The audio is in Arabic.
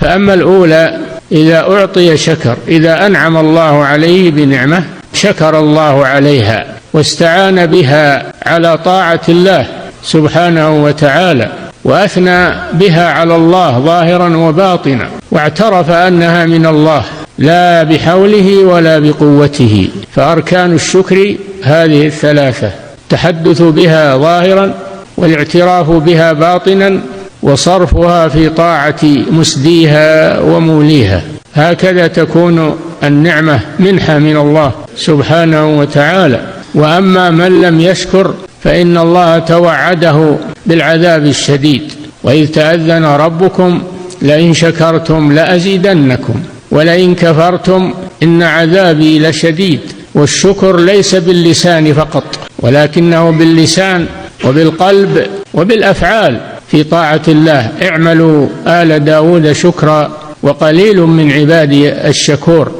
فأما الأولى إذا أعطي شكر، إذا أنعم الله عليه بنعمة شكر الله عليها واستعان بها على طاعة الله سبحانه وتعالى، وأثنى بها على الله ظاهرا وباطنا، واعترف أنها من الله لا بحوله ولا بقوته. فأركان الشكر هذه الثلاثة: التحدث بها ظاهرا، والاعتراف بها باطنا، وصرفها في طاعة مسديها وموليها. هكذا تكون النعمة منحة من الله سبحانه وتعالى. وأما من لم يشكر فإن الله توعده بالعذاب الشديد: وإذ تأذن ربكم لئن شكرتم لأزيدنكم ولئن كفرتم إن عذابي لشديد. والشكر ليس باللسان فقط، ولكنه باللسان وبالقلب وبالأفعال في طاعة الله. اعملوا آل داود شكرا وقليل من عبادي الشكور.